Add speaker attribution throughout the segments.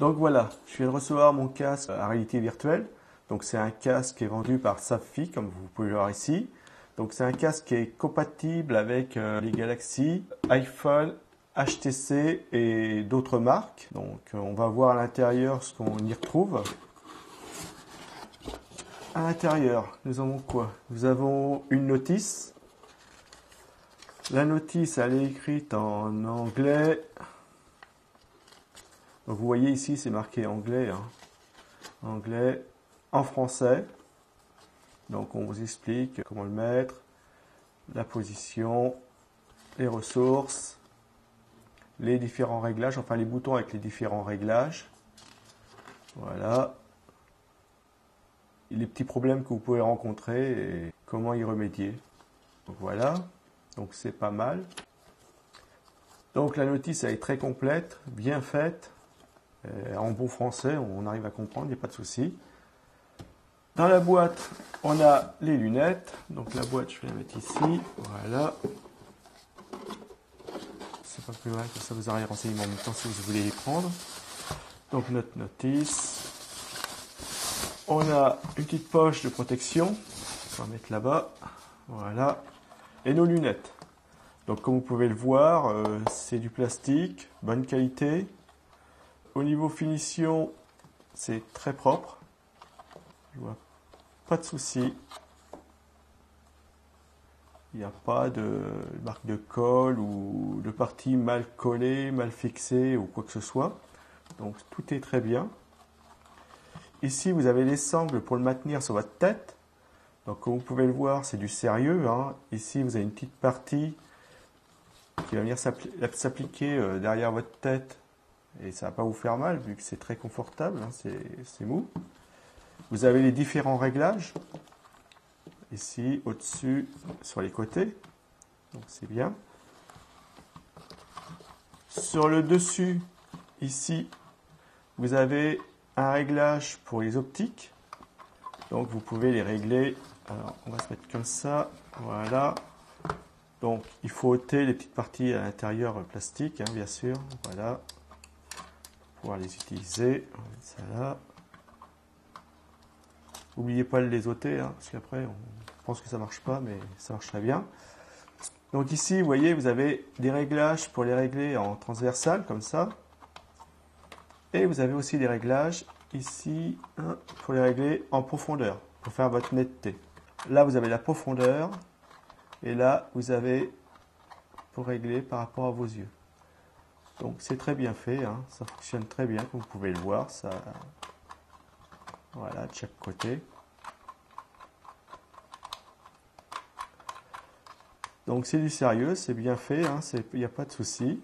Speaker 1: Donc voilà, je viens de recevoir mon casque à réalité virtuelle. Donc c'est un casque qui est vendu par Safi, comme vous pouvez le voir ici. Donc c'est un casque qui est compatible avec les Galaxy, iPhone, HTC et d'autres marques. Donc on va voir à l'intérieur ce qu'on y retrouve. À l'intérieur, nous avons quoi? Nous avons une notice. La notice, elle est écrite en anglais. Donc vous voyez ici, c'est marqué anglais. Anglais, en français. Donc on vous explique comment le mettre, la position, les ressources, les différents réglages, enfin les boutons avec les différents réglages. Voilà. Les petits problèmes que vous pouvez rencontrer et comment y remédier. Donc voilà. Donc c'est pas mal. Donc la notice elle est très complète, bien faite. En bon français, on arrive à comprendre, il n'y a pas de souci. Dans la boîte, on a les lunettes. Donc la boîte, je vais la mettre ici. Voilà. C'est pas plus mal, comme ça vous aurez les renseignements en même temps si vous voulez les prendre. Donc notre notice. On a une petite poche de protection. On va mettre là-bas. Voilà. Et nos lunettes. Donc comme vous pouvez le voir, c'est du plastique, bonne qualité. Au niveau finition, c'est très propre. Je vois pas de souci. Il n'y a pas de marque de colle ou de partie mal collée, mal fixée ou quoi que ce soit. Donc tout est très bien. Ici, vous avez les sangles pour le maintenir sur votre tête. Donc comme vous pouvez le voir, c'est du sérieux. Ici, vous avez une petite partie qui va venir s'appliquer derrière votre tête. Et ça ne va pas vous faire mal vu que c'est très confortable, c'est mou. Vous avez les différents réglages. Ici, au-dessus, sur les côtés. Donc c'est bien. Sur le dessus, ici, vous avez un réglage pour les optiques. Donc vous pouvez les régler. Alors on va se mettre comme ça. Voilà. Donc il faut ôter les petites parties à l'intérieur plastique, bien sûr. Voilà. Pour pouvoir les utiliser. On va mettre ça là. N'oubliez pas de les ôter, parce qu'après on pense que ça marche pas, mais ça marche très bien. Donc ici, vous voyez, vous avez des réglages pour les régler en transversal, comme ça. Et vous avez aussi des réglages ici pour les régler en profondeur, pour faire votre netteté. Là, vous avez la profondeur. Et là, vous avez pour régler par rapport à vos yeux. Donc c'est très bien fait, ça fonctionne très bien, comme vous pouvez le voir. Ça, voilà, de chaque côté. Donc c'est du sérieux, c'est bien fait, il n'y a pas de souci.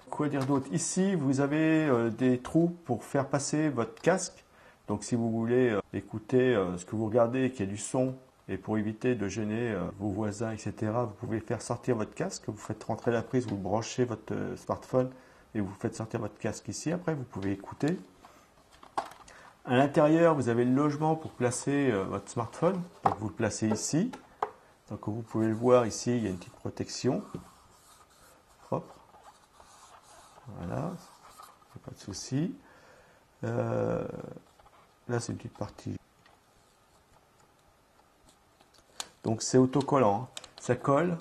Speaker 1: Quoi dire d'autre? Ici, vous avez des trous pour faire passer votre casque. Donc si vous voulez écouter ce que vous regardez et qu'il y a du son, et pour éviter de gêner vos voisins, etc., vous pouvez faire sortir votre casque. Vous faites rentrer la prise, vous branchez votre smartphone et vous faites sortir votre casque ici. Après, vous pouvez écouter. À l'intérieur, vous avez le logement pour placer votre smartphone. Donc vous le placez ici. Donc comme vous pouvez le voir ici, il y a une petite protection propre. Voilà, pas de souci. Là, c'est une petite partie. Donc c'est autocollant, ça colle.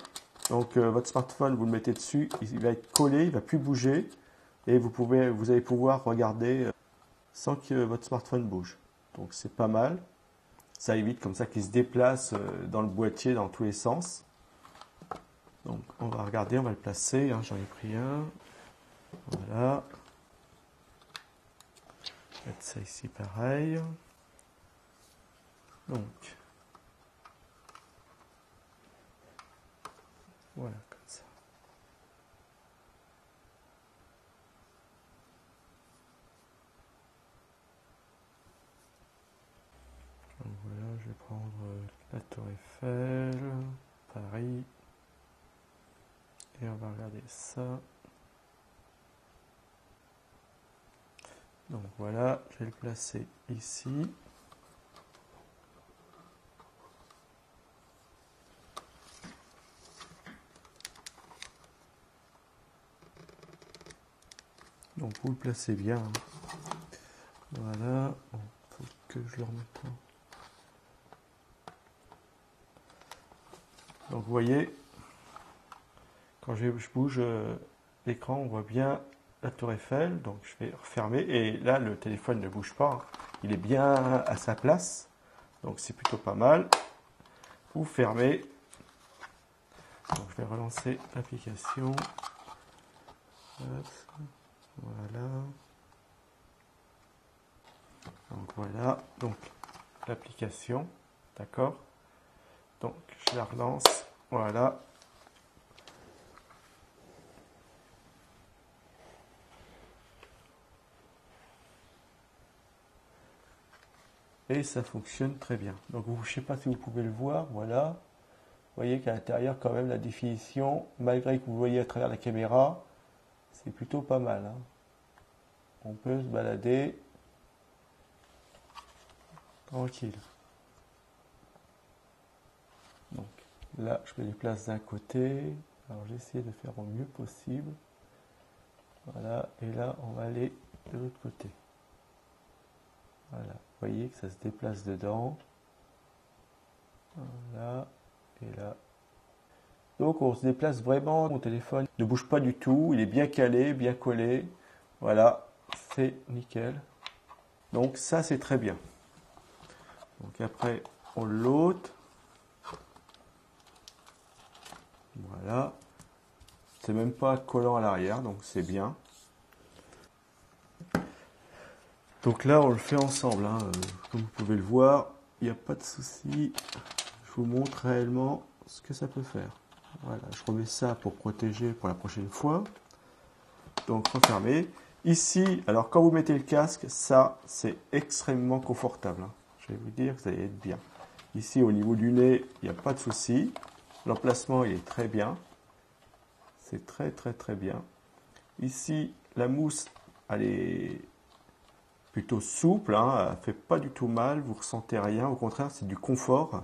Speaker 1: Donc votre smartphone, vous le mettez dessus, il va être collé, il ne va plus bouger. Et vous allez pouvoir regarder sans que votre smartphone bouge. Donc c'est pas mal. Ça évite comme ça qu'il se déplace dans le boîtier dans tous les sens. Donc on va regarder, on va le placer. J'en ai pris un. Voilà. Je vais mettre ça ici pareil. Donc voilà, comme ça. Donc voilà, je vais prendre la Tour Eiffel, Paris. Et on va regarder ça. Donc voilà, je vais le placer ici. Donc vous le placez bien. Voilà, il faut que je le remette. Donc vous voyez, quand je bouge l'écran, on voit bien la tour Eiffel. Donc je vais refermer et là le téléphone ne bouge pas, il est bien à sa place. Donc c'est plutôt pas mal. Vous fermez. Donc je vais relancer l'application. Voilà. Donc voilà, donc l'application, d'accord. Donc je la relance, voilà. Et ça fonctionne très bien. Donc je ne sais pas si vous pouvez le voir, voilà. Vous voyez qu'à l'intérieur quand même la définition, malgré que vous voyez à travers la caméra, c'est plutôt pas mal, hein. On peut se balader tranquille. Donc là, je me déplace d'un côté. Alors j'essaie de faire au mieux possible. Voilà, et là, on va aller de l'autre côté. Voilà, vous voyez que ça se déplace dedans. Voilà, et là. Donc on se déplace vraiment, mon téléphone ne bouge pas du tout, il est bien calé, bien collé. Voilà, c'est nickel. Donc ça, c'est très bien. Donc après, on l'ôte. Voilà. C'est même pas collant à l'arrière, donc c'est bien. Donc là, on le fait ensemble, hein. Comme vous pouvez le voir, il n'y a pas de souci. Je vous montre réellement ce que ça peut faire. Voilà, je remets ça pour protéger pour la prochaine fois. Donc refermer. Ici, alors quand vous mettez le casque, ça c'est extrêmement confortable, hein. Je vais vous dire que ça va être bien. Ici au niveau du nez, il n'y a pas de souci. L'emplacement il est très bien. C'est très très très bien. Ici, la mousse, elle est plutôt souple, hein, elle ne fait pas du tout mal, vous ne ressentez rien, au contraire c'est du confort.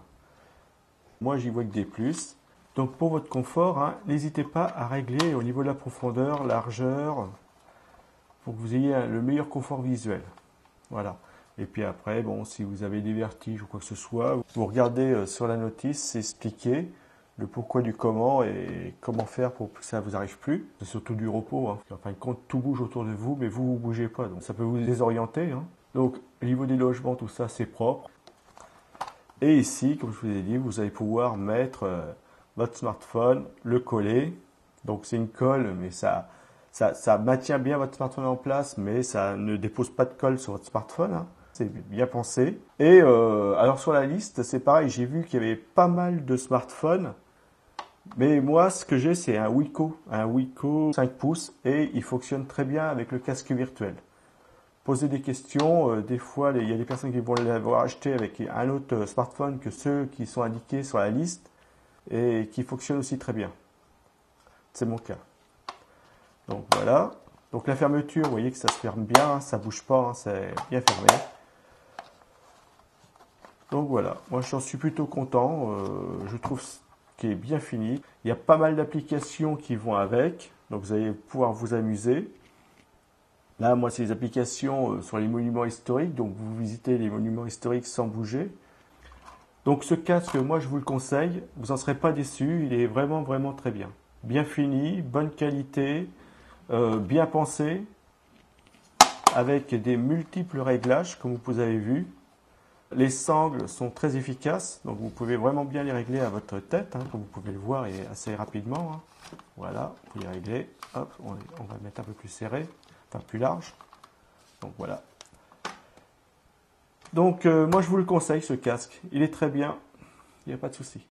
Speaker 1: Moi j'y vois que des plus. Donc pour votre confort, hein, n'hésitez pas à régler au niveau de la profondeur, largeur, pour que vous ayez le meilleur confort visuel. Voilà. Et puis après, bon, si vous avez des vertiges ou quoi que ce soit, vous regardez sur la notice, c'est expliqué le pourquoi du comment et comment faire pour que ça ne vous arrive plus. C'est surtout du repos, hein. En fin de compte, tout bouge autour de vous, mais vous ne bougez pas. Donc ça peut vous désorienter, hein. Donc au niveau des logements, tout ça, c'est propre. Et ici, comme je vous ai dit, vous allez pouvoir mettre votre smartphone, le coller. Donc c'est une colle, mais ça maintient bien votre smartphone en place, mais ça ne dépose pas de colle sur votre smartphone, hein. C'est bien pensé. Et alors sur la liste, c'est pareil, j'ai vu qu'il y avait pas mal de smartphones. Mais moi, ce que j'ai, c'est un Wiko 5 pouces et il fonctionne très bien avec le casque virtuel. Posez des questions, des fois, il y a des personnes qui vont l'avoir acheté avec un autre smartphone que ceux qui sont indiqués sur la liste et qui fonctionnent aussi très bien. C'est mon cas. Donc voilà. Donc la fermeture, vous voyez que ça se ferme bien, ça ne bouge pas, hein, c'est bien fermé. Donc voilà, moi j'en suis plutôt content, je trouve qu'il est bien fini. Il y a pas mal d'applications qui vont avec, donc vous allez pouvoir vous amuser. Là, moi, c'est les applications sur les monuments historiques, donc vous visitez les monuments historiques sans bouger. Donc ce casque, moi, je vous le conseille, vous n'en serez pas déçus, il est vraiment, vraiment très bien. Bien fini, bonne qualité, bien pensé, avec des multiples réglages, comme vous avez vu. Les sangles sont très efficaces, donc vous pouvez vraiment bien les régler à votre tête, hein, comme vous pouvez le voir, et assez rapidement, hein. Voilà, vous les réglez. Hop, on va le mettre un peu plus serré, enfin plus large. Donc voilà. Donc moi je vous le conseille ce casque, il est très bien, il n'y a pas de souci.